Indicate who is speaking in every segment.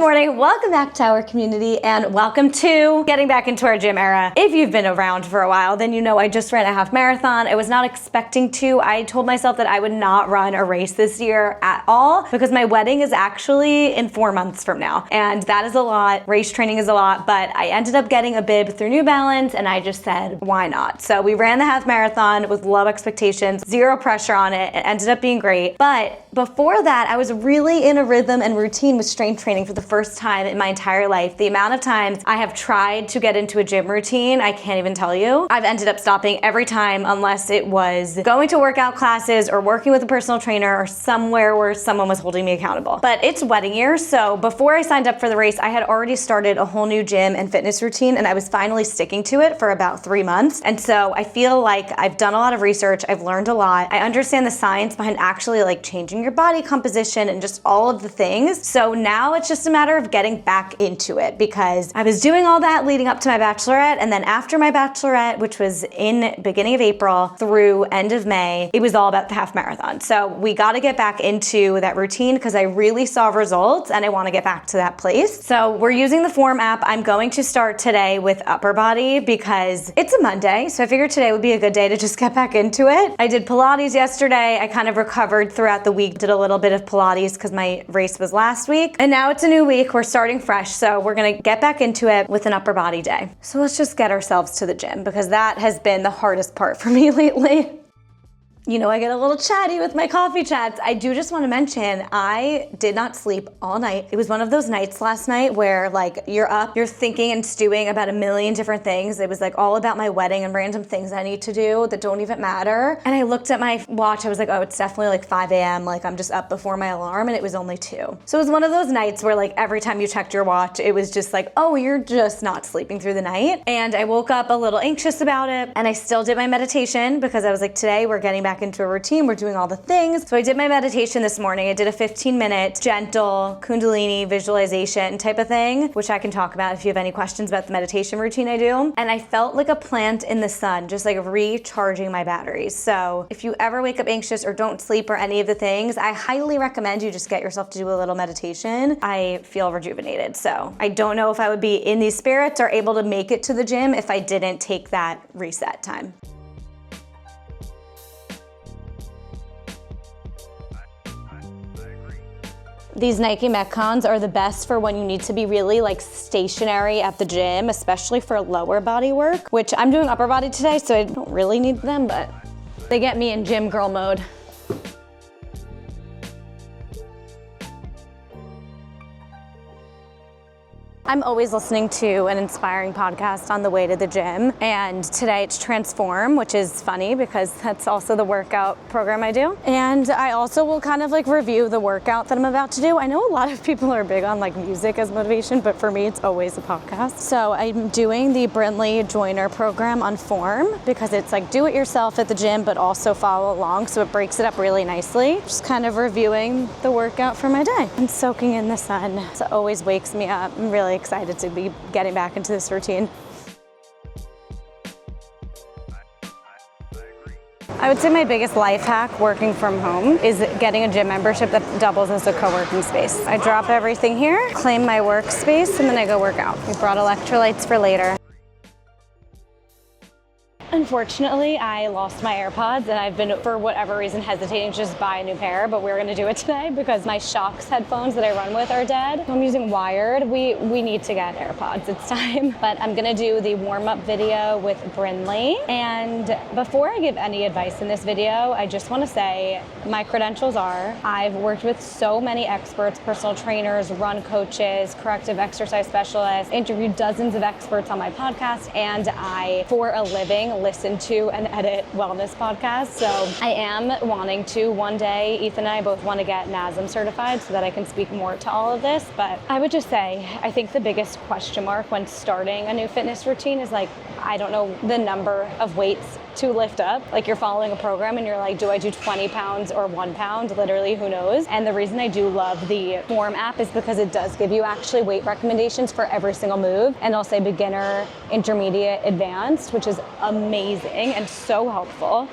Speaker 1: morning, welcome back to our community and welcome to getting back into our gym era. If you've been around for a while, then you know I just ran a half marathon. I was not expecting to. I told myself that I would not run a race this year at all because my wedding is actually in 4 months from now. And that is a lot, race training is a lot, but I ended up getting a bib through New Balance and I just said, why not? So we ran the half marathon with low expectations, zero pressure on it. It ended up being great. But before that, I was really in a rhythm and routine with strength training for the first time in my entire life. The amount of times I have tried to get into a gym routine, I can't even tell you. I've ended up stopping every time unless it was going to workout classes or working with a personal trainer or somewhere where someone was holding me accountable. But it's wedding year, so before I signed up for the race, I had already started a whole new gym and fitness routine and I was finally sticking to it for about 3 months. And so I feel like I've done a lot of research, I've learned a lot. I understand the science behind actually like changing your body composition and just all of the things. So now it's just a matter of getting back into it because I was doing all that leading up to my bachelorette, and then after my bachelorette, which was in beginning of April through end of May, it was all about the half marathon. So we got to get back into that routine because I really saw results and I want to get back to that place. So we're using the Form app. I'm going to start today with upper body because it's a Monday, so I figured today would be a good day to just get back into it. I did Pilates yesterday. I kind of recovered throughout the week, did a little bit of Pilates because my race was last week, and now it's a new week. We're starting fresh, so we're gonna get back into it with an upper body day. So let's just get ourselves to the gym because that has been the hardest part for me lately. You know, I get a little chatty with my coffee chats. I do just want to mention, I did not sleep all night. It was one of those nights last night where like you're up, you're thinking and stewing about a million different things. It was like all about my wedding and random things I need to do that don't even matter. And I looked at my watch, I was like, oh, it's definitely like 5 a.m. Like I'm just up before my alarm, and it was only 2. So it was one of those nights where like every time you checked your watch, it was just like, oh, you're just not sleeping through the night. And I woke up a little anxious about it, and I still did my meditation because I was like, today we're getting back into a routine, we're doing all the things. So I did my meditation this morning. I did a 15-minute gentle Kundalini visualization type of thing, which I can talk about if you have any questions about the meditation routine I do. And I felt like a plant in the sun, just like recharging my batteries. So if you ever wake up anxious or don't sleep or any of the things, I highly recommend you just get yourself to do a little meditation. I feel rejuvenated. So I don't know if I would be in these spirits or able to make it to the gym if I didn't take that reset time. These Nike Metcons are the best for when you need to be really like stationary at the gym, especially for lower body work, which I'm doing upper body today, so I don't really need them, but they get me in gym girl mode. I'm always listening to an inspiring podcast on the way to the gym, and today it's Transform, which is funny because that's also the workout program I do. And I also will kind of like review the workout that I'm about to do. I know a lot of people are big on like music as motivation, but for me it's always a podcast. So I'm doing the Brindley Joiner program on Form because it's like do it yourself at the gym, but also follow along, so it breaks it up really nicely. Just kind of reviewing the workout for my day and soaking in the sun. So it always wakes me up. I'm really excited to be getting back into this routine. I would say my biggest life hack working from home is getting a gym membership that doubles as a co-working space. I drop everything here, claim my workspace, and then I go work out. We brought electrolytes for later. Unfortunately, I lost my AirPods and I've been, for whatever reason, hesitating to just buy a new pair, but we're gonna do it today because my Shocks headphones that I run with are dead. I'm using wired. We need to get AirPods, it's time. But I'm gonna do the warm-up video with Brindley. And before I give any advice in this video, I just wanna say my credentials are, I've worked with so many experts, personal trainers, run coaches, corrective exercise specialists, interviewed dozens of experts on my podcast, and I, for a living, listen to and edit wellness podcasts. So I am wanting to one day, Ethan and I both want to get NASM certified so that I can speak more to all of this. But I would just say, I think the biggest question mark when starting a new fitness routine is like, I don't know the number of weights to lift up. Like you're following a program and you're like, do I do 20 pounds or 1 pound? Literally, who knows? And the reason I do love the Form app is because it does give you actually weight recommendations for every single move. And I'll say beginner, intermediate, advanced, which is amazing and so helpful.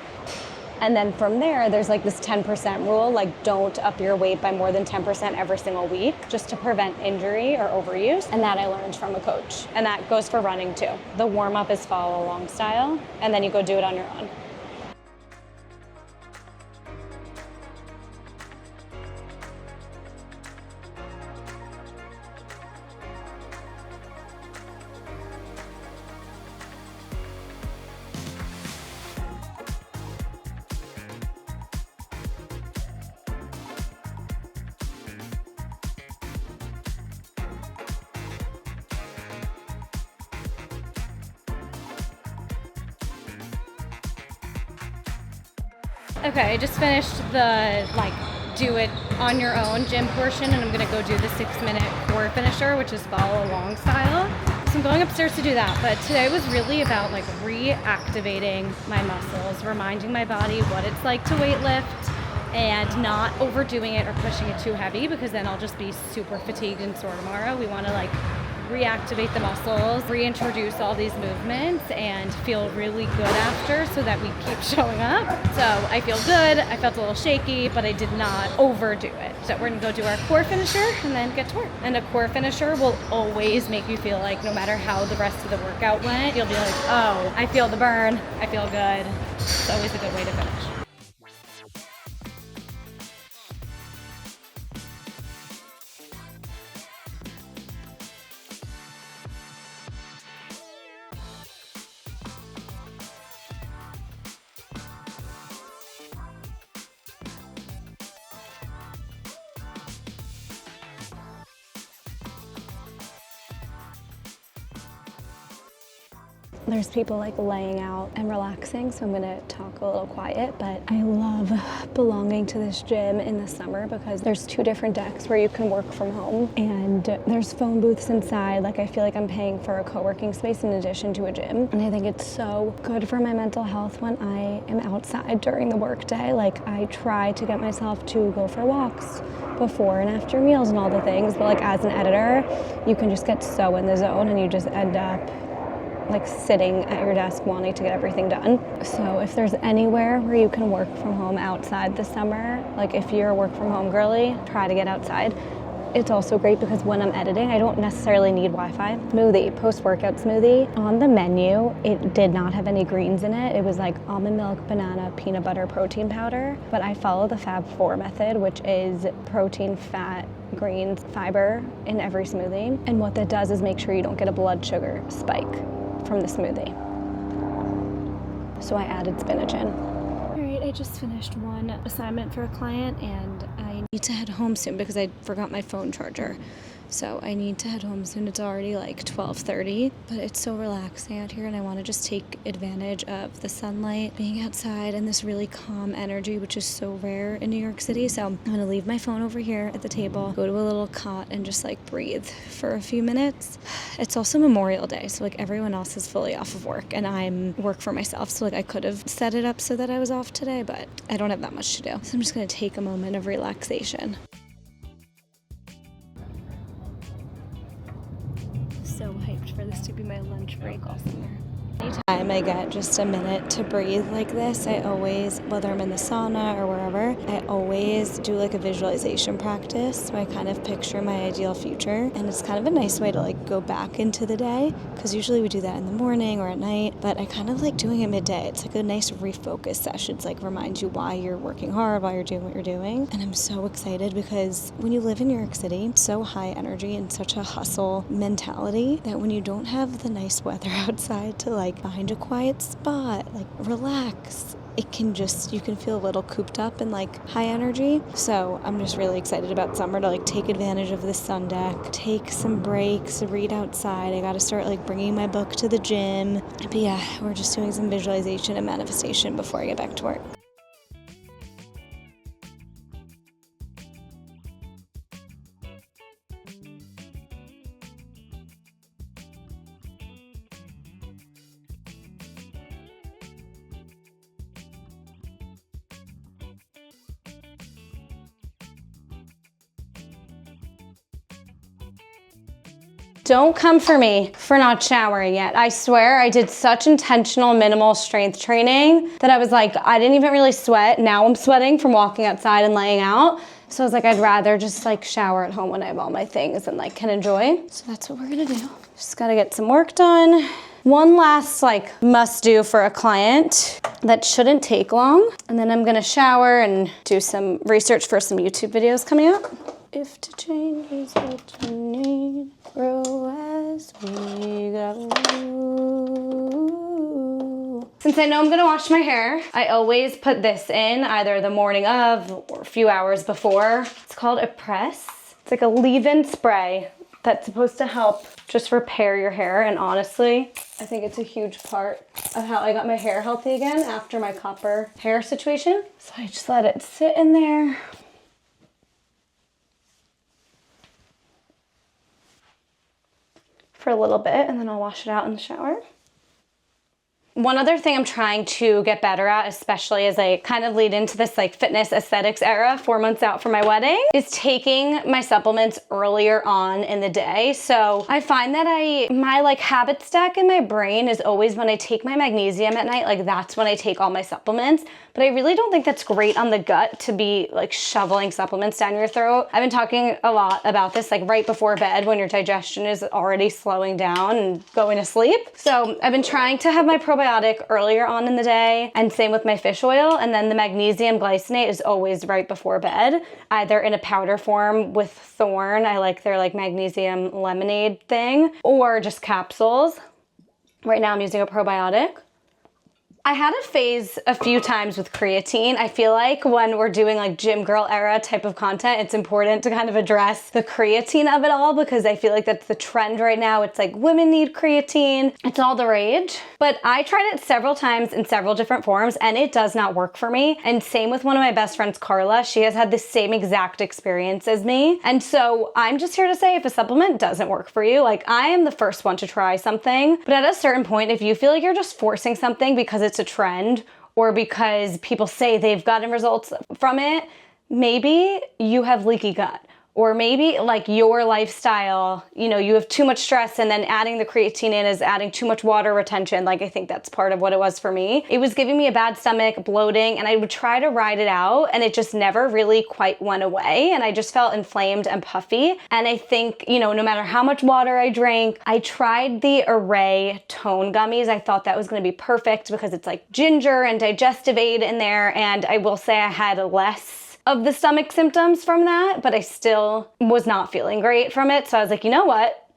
Speaker 1: And then from there, there's like this 10% rule, like don't up your weight by more than 10% every single week, just to prevent injury or overuse. And that I learned from a coach. And that goes for running too. The warm up is follow along style, and then you go do it on your own.
Speaker 2: Okay, I just finished the do it on your own gym portion, and I'm gonna go do the 6-minute core finisher, which is follow along style. So I'm going upstairs to do that, but today was really about reactivating my muscles, reminding my body what it's like to weight lift, and not overdoing it or pushing it too heavy, because then I'll just be super fatigued and sore tomorrow. We want to reactivate the muscles, reintroduce all these movements, and feel really good after, so that we keep showing up. So I feel good. I felt a little shaky, but I did not overdo it. So we're gonna go do our core finisher and then get to work. And a core finisher will always make you feel like no matter how the rest of the workout went, you'll be like, oh, I feel the burn, I feel good. It's always a good way to finish.
Speaker 1: There's people laying out and relaxing, so I'm gonna talk a little quiet, but I love belonging to this gym in the summer because there's 2 different decks where you can work from home, and there's phone booths inside. I feel like I'm paying for a co-working space in addition to a gym, and I think it's so good for my mental health when I am outside during the workday. I try to get myself to go for walks before and after meals and all the things, but as an editor, you can just get so in the zone and you just end up sitting at your desk wanting to get everything done. So if there's anywhere where you can work from home outside this summer, if you're a work from home girly, try to get outside. It's also great because when I'm editing, I don't necessarily need Wi-Fi. Smoothie, post-workout smoothie. On the menu, it did not have any greens in it. It was almond milk, banana, peanut butter, protein powder. But I follow the Fab4 method, which is protein, fat, greens, fiber in every smoothie. And what that does is make sure you don't get a blood sugar spike from the smoothie. So I added spinach in. All right, I just finished one assignment for a client, and I need to head home soon because I forgot my phone charger. So I need to head home soon. It's already 12:30, but it's so relaxing out here, and I want to just take advantage of the sunlight, being outside, and this really calm energy, which is so rare in New York City. So I'm gonna leave my phone over here at the table, go to a little cot, and just breathe for a few minutes. It's also Memorial Day, so everyone else is fully off of work, and I'm work for myself. So I could have set it up so that I was off today, but I don't have that much to do. So I'm just gonna take a moment of relaxation. So hyped for this to be my lunch break all summer. Anytime I get just a minute to breathe like this, I always, whether I'm in the sauna or wherever, I always do a visualization practice. So I kind of picture my ideal future, and it's kind of a nice way to go back into the day, because usually we do that in the morning or at night, but I kind of like doing it midday. It's a nice refocus session. It's remind you why you're working hard, why you're doing what you're doing. And I'm so excited because when you live in New York City, it's so high energy and such a hustle mentality that when you don't have the nice weather outside to find a quiet spot, relax, it can you can feel a little cooped up in high energy. So I'm just really excited about summer to take advantage of the sun deck, take some breaks, read outside. I got to start bringing my book to the gym. But yeah, we're just doing some visualization and manifestation before I get back to work. Don't come for me for not showering yet. I swear I did such intentional minimal strength training that I was like, I didn't even really sweat. Now I'm sweating from walking outside and laying out. So I was like, I'd rather just like shower at home when I have all my things and like can enjoy. So that's what we're gonna do. Just gotta get some work done. One last like must do for a client that shouldn't take long. And then I'm gonna shower and do some research for some YouTube videos coming up. If to change is what you need, grow as we go. Since I know I'm gonna wash my hair, I always put this in either the morning of or a few hours before. It's called a press. It's like a leave-in spray that's supposed to help just repair your hair. And honestly, I think it's a huge part of how I got my hair healthy again after my copper hair situation. So I just let it sit in there. For a little bit, and then I'll wash it out in the shower. One other thing I'm trying to get better at, especially as I kind of lead into this like fitness aesthetics era 4 months out from my wedding, is taking my supplements earlier on in the day. So I find that my like habit stack in my brain is always when I take my magnesium at night, like that's when I take all my supplements. But I really don't think that's great on the gut to be like shoveling supplements down your throat. I've been talking a lot about this like right before bed when your digestion is already slowing down and going to sleep. So I've been trying to have my probiotic earlier on in the day, and same with my fish oil. And then the magnesium glycinate is always right before bed, either in a powder form with Thorne. I like their like magnesium lemonade thing, or just capsules. Right now I'm using a probiotic. I had a phase a few times with creatine. I feel like when we're doing like gym girl era type of content, it's important to kind of address the creatine of it all, because I feel like that's the trend right now. It's like women need creatine. It's all the rage. But I tried it several times in several different forms and it does not work for me. And same with one of my best friends, Carla. She has had the same exact experience as me. And so I'm just here to say, if a supplement doesn't work for you, like I am the first one to try something. But at a certain point, if you feel like you're just forcing something because it's a trend or because people say they've gotten results from it, maybe you have leaky gut. Or maybe like your lifestyle, you know, you have too much stress and then adding the creatine in is adding too much water retention. Like I think that's part of what it was for me. It was giving me a bad stomach, bloating, and I would try to ride it out and it just never really quite went away. And I just felt inflamed and puffy. And I think, you know, no matter how much water I drank, I tried the Array Tone Gummies. I thought that was gonna be perfect because it's like ginger and digestive aid in there. And I will say I had less of the stomach symptoms from that, but I still was not feeling great from it. So I was like, you know what?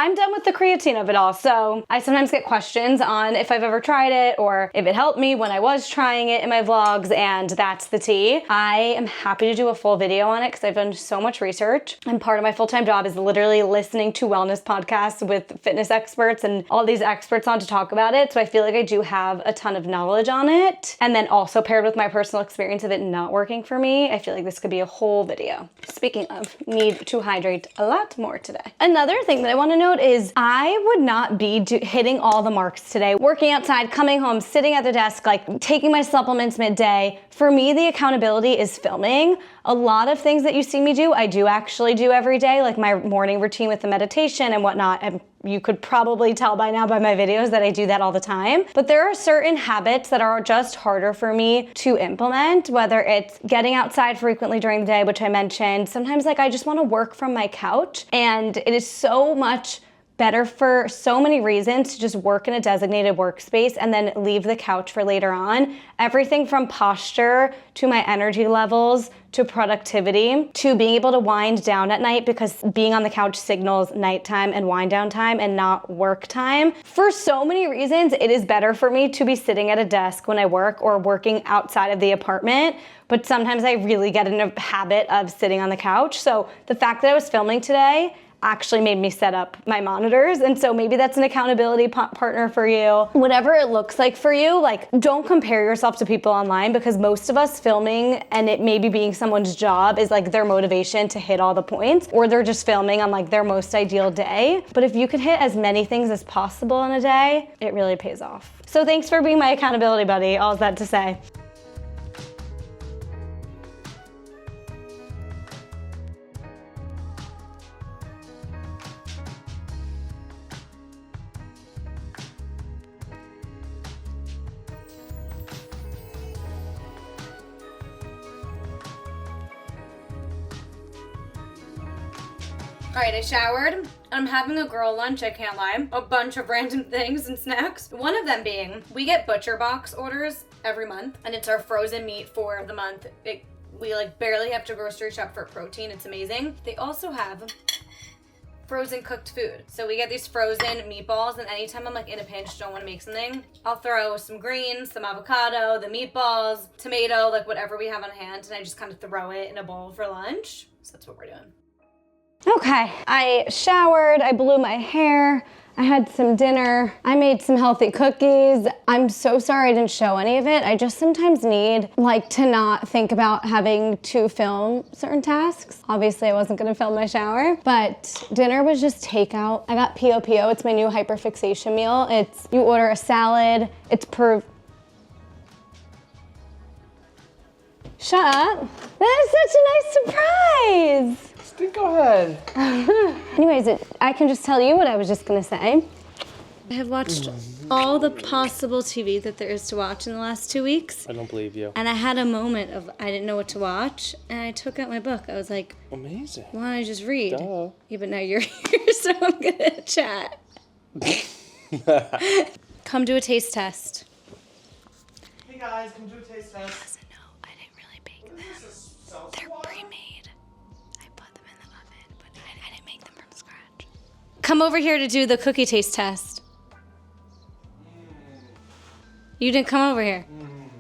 Speaker 1: I'm done with the creatine of it all. So I sometimes get questions on if I've ever tried it or if it helped me when I was trying it in my vlogs, and that's the tea. I am happy to do a full video on it because I've done so much research, and part of my full-time job is literally listening to wellness podcasts with fitness experts and all these experts on to talk about it. So I feel like I do have a ton of knowledge on it. And then also paired with my personal experience of it not working for me, I feel like this could be a whole video. Speaking of, need to hydrate a lot more today. Another thing that I want to know is I would not be hitting all the marks today. Working outside, coming home, sitting at the desk, like taking my supplements midday. For me, the accountability is filming. A lot of things that you see me do, I do actually do every day, like my morning routine with the meditation and whatnot. And you could probably tell by now by my videos that I do that all the time. But there are certain habits that are just harder for me to implement, whether it's getting outside frequently during the day, which I mentioned. Sometimes like I just want to work from my couch, and it is so much better for so many reasons to just work in a designated workspace and then leave the couch for later on. Everything from posture to my energy levels to productivity to being able to wind down at night, because being on the couch signals nighttime and wind down time and not work time. For so many reasons, it is better for me to be sitting at a desk when I work or working outside of the apartment. But sometimes I really get in a habit of sitting on the couch. So the fact that I was filming today actually made me set up my monitors. And so maybe that's an accountability partner for you. Whatever it looks like for you, like don't compare yourself to people online, because most of us filming and it maybe being someone's job is like their motivation to hit all the points, or they're just filming on like their most ideal day. But if you can hit as many things as possible in a day, it really pays off. So thanks for being my accountability buddy. All that to say. All right, I showered. I'm having a girl lunch, I can't lie. A bunch of random things and snacks. One of them being, we get butcher box orders every month, and it's our frozen meat for the month. We like barely have to grocery shop for protein. It's amazing. They also have frozen cooked food. So we get these frozen meatballs, and anytime I'm like in a pinch, don't want to make something, I'll throw some greens, some avocado, the meatballs, tomato, like whatever we have on hand, and I just kind of throw it in a bowl for lunch. So that's what we're doing. Okay, I showered, I blew my hair, I had some dinner, I made some healthy cookies. I'm so sorry I didn't show any of it. I just sometimes need like to not think about having to film certain tasks. Obviously I wasn't gonna film my shower, but dinner was just takeout. I got POPO, it's my new hyperfixation meal. You order a salad, Shut up. That is such a nice surprise.
Speaker 3: Go ahead.
Speaker 1: Anyways, I can just tell you what I was just gonna say. I have watched all the possible TV that there is to watch in the last 2 weeks.
Speaker 3: I don't believe you.
Speaker 1: And I had a moment of I didn't know what to watch, and I took out my book. I was like,
Speaker 3: amazing.
Speaker 1: why don't I just read?
Speaker 3: Duh.
Speaker 1: Yeah, but now you're here, so I'm gonna chat. Come do a taste test.
Speaker 3: Hey guys, come do a taste test.
Speaker 1: Doesn't know, I didn't really bake them. They're pre-made. I put them in the oven, but I didn't make them from scratch. Come over here to do the cookie taste test. You didn't come over here.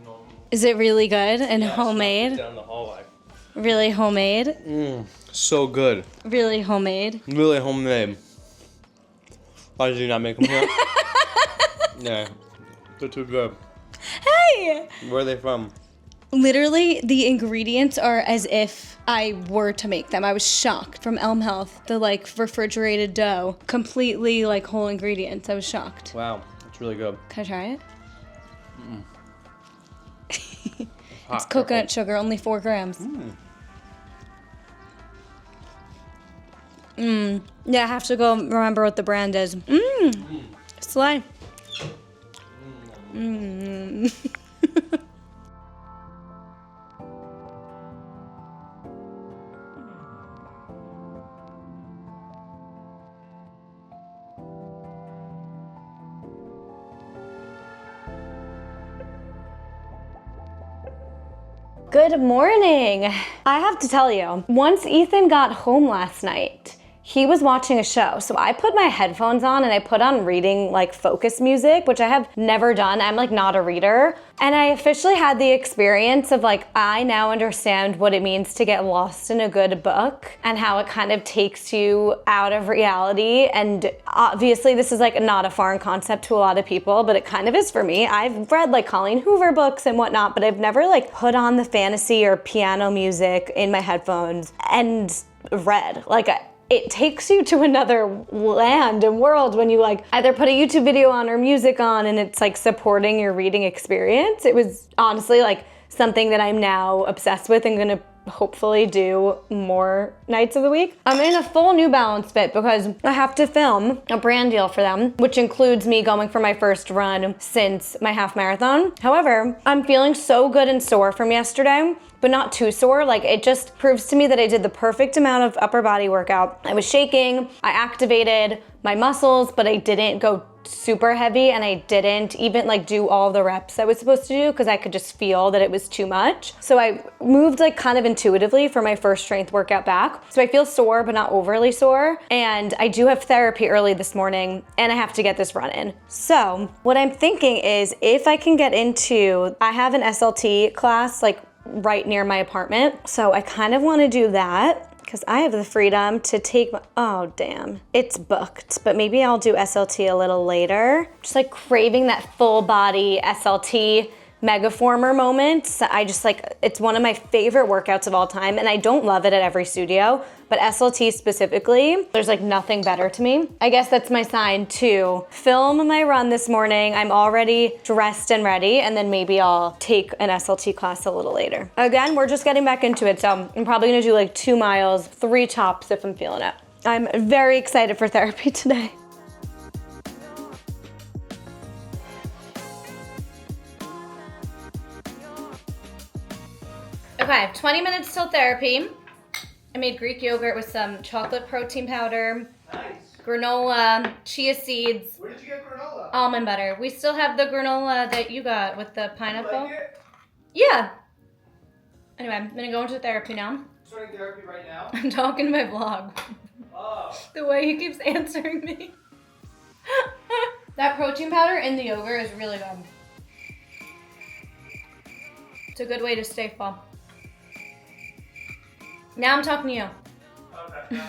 Speaker 3: No.
Speaker 1: Is it really good and
Speaker 3: Yeah,
Speaker 1: homemade?
Speaker 3: down the hallway.
Speaker 1: Really homemade?
Speaker 3: So good.
Speaker 1: Really homemade?
Speaker 3: Really homemade. Why did you not make them here? Yeah, they're too good.
Speaker 1: Hey!
Speaker 3: Where are they from?
Speaker 1: Literally, the ingredients are as if I were to make them. I was shocked. From Elm Health, the like refrigerated dough. Completely like whole ingredients. I was shocked.
Speaker 3: Wow, it's really good.
Speaker 1: Can I try it?
Speaker 3: Hot
Speaker 1: It's coconut sugar, only 4 grams. Yeah, I have to go remember what the brand is. Slay. Good morning. I have to tell you, once Ethan got home last night, he was watching a show. So I put my headphones on and I put on reading like focus music, which I have never done. I'm like not a reader. And I officially had the experience of like, I now understand what it means to get lost in a good book and how it kind of takes you out of reality. And obviously this is like not a foreign concept to a lot of people, but it kind of is for me. I've read like Colleen Hoover books and whatnot, but I've never like put on the fantasy or piano music in my headphones and read. Like it takes you to another land and world when you like either put a YouTube video on or music on and it's like supporting your reading experience. It was honestly like something that I'm now obsessed with and gonna hopefully do more nights of the week. I'm in a full New Balance fit because I have to film a brand deal for them, which includes me going for my first run since my half marathon. However, I'm feeling so good and sore from yesterday, but not too sore. Like it just proves to me that I did the perfect amount of upper body workout. I was shaking, I activated my muscles, but I didn't go super heavy and I didn't even like do all the reps I was supposed to do because I could just feel that it was too much. So I moved like kind of intuitively for my first strength workout back. So I feel sore, but not overly sore. And I do have therapy early this morning and I have to get this run in. So what I'm thinking is if I can get into, I have an SLT class like right near my apartment. So I kind of want to do that because I have the freedom to take, oh damn, it's booked, but maybe I'll do SLT a little later. Just like craving that full body SLT megaformer moment. I just like, it's one of my favorite workouts of all time and I don't love it at every studio, but SLT specifically, there's like nothing better to me. I guess that's my sign to film my run this morning. I'm already dressed and ready and then maybe I'll take an SLT class a little later. Again, we're just getting back into it. So I'm probably gonna do like 2 miles, 3 tops if I'm feeling it. I'm very excited for therapy today. Okay, 20 minutes till therapy. I made Greek yogurt with some chocolate protein powder,
Speaker 3: Nice.
Speaker 1: granola, chia seeds,
Speaker 3: Where did you get granola?
Speaker 1: almond butter. We still have the granola that you got with the
Speaker 3: You
Speaker 1: pineapple.
Speaker 3: like it?
Speaker 1: Yeah. Anyway, I'm gonna go into therapy now.
Speaker 3: Starting therapy right now?
Speaker 1: I'm talking to my vlog.
Speaker 3: Oh.
Speaker 1: The way he keeps answering me. That protein powder in the yogurt is really good. It's a good way to stay full. Now I'm talking to you.
Speaker 3: Okay.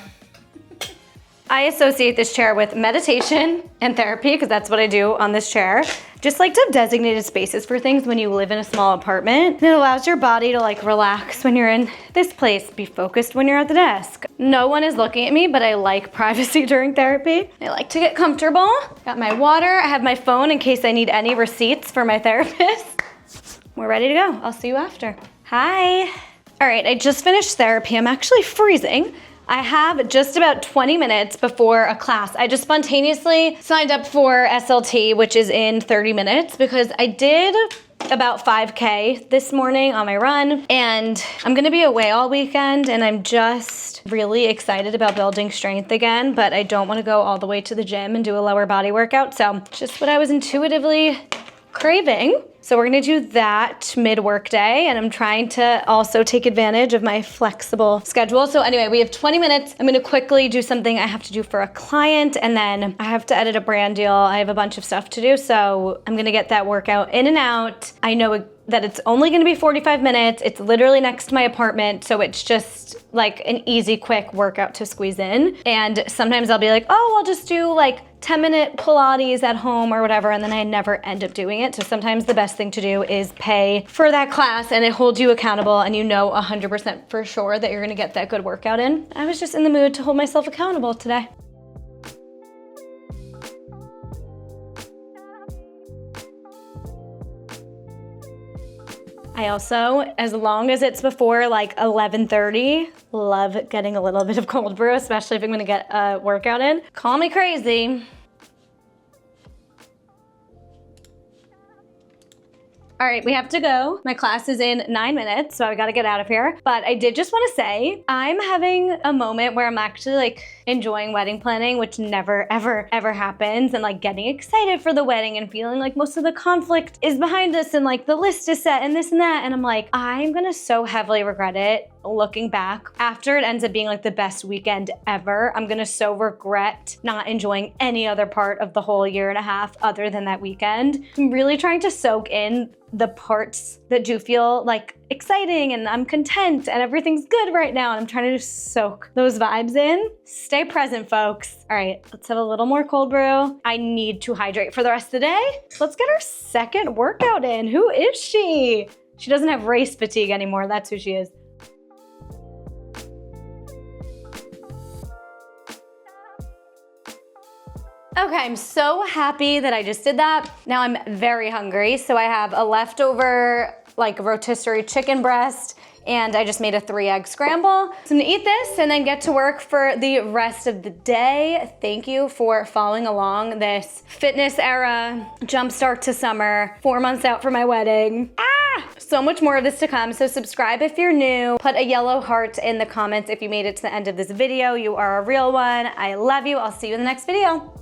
Speaker 1: I associate this chair with meditation and therapy because that's what I do on this chair. Just like to have designated spaces for things when you live in a small apartment. It allows your body to like relax when you're in this place, be focused when you're at the desk. No one is looking at me, but I like privacy during therapy. I like to get comfortable. Got my water, I have my phone in case I need any receipts for my therapist. We're ready to go. I'll see you after. Hi. All right, I just finished therapy. I'm actually freezing. I have just about 20 minutes before a class. I just spontaneously signed up for SLT, which is in 30 minutes, because I did about 5K this morning on my run, and I'm gonna be away all weekend, and I'm just really excited about building strength again, but I don't wanna go all the way to the gym and do a lower body workout, so just what I was intuitively craving. So we're gonna do that mid-work day, and I'm trying to also take advantage of my flexible schedule. So anyway, we have 20 minutes. I'm gonna quickly do something I have to do for a client, and then I have to edit a brand deal. I have a bunch of stuff to do, so I'm gonna get that workout in and out. I know that it's only gonna be 45 minutes. It's literally next to my apartment, so it's just like an easy, quick workout to squeeze in. And sometimes I'll be like, oh, I'll just do like 10-minute Pilates at home or whatever, and then I never end up doing it. So sometimes the best thing to do is pay for that class, and it holds you accountable, and you know 100% for sure that you're gonna get that good workout in. I was just in the mood to hold myself accountable today. I also, as long as it's before like 11:30, love getting a little bit of cold brew, especially if I'm gonna get a workout in. Call me crazy. All right, we have to go. My class is in 9 minutes, so I gotta get out of here. But I did just wanna say, I'm having a moment where I'm actually like enjoying wedding planning, which never, ever, ever happens, and like getting excited for the wedding and feeling like most of the conflict is behind us and like the list is set and this and that. And I'm like, I'm gonna so heavily regret it looking back. After it ends up being like the best weekend ever, I'm gonna so regret not enjoying any other part of the whole year and a half other than that weekend. I'm really trying to soak in the parts that do feel like exciting and I'm content and everything's good right now, and I'm trying to just soak those vibes in. Stay present, folks. All right, let's have a little more cold brew. I need to hydrate for the rest of the day. Let's get our second workout in. Who is she? She doesn't have race fatigue anymore. That's who she is. Okay, I'm so happy that I just did that. Now I'm very hungry, so I have a leftover like rotisserie chicken breast, and I just made a 3-egg scramble. So I'm gonna eat this and then get to work for the rest of the day. Thank you for following along this fitness era, jumpstart to summer, 4 months out for my wedding. So much more of this to come, so subscribe if you're new. Put a yellow heart in the comments if you made it to the end of this video. You are a real one. I love you. I'll see you in the next video.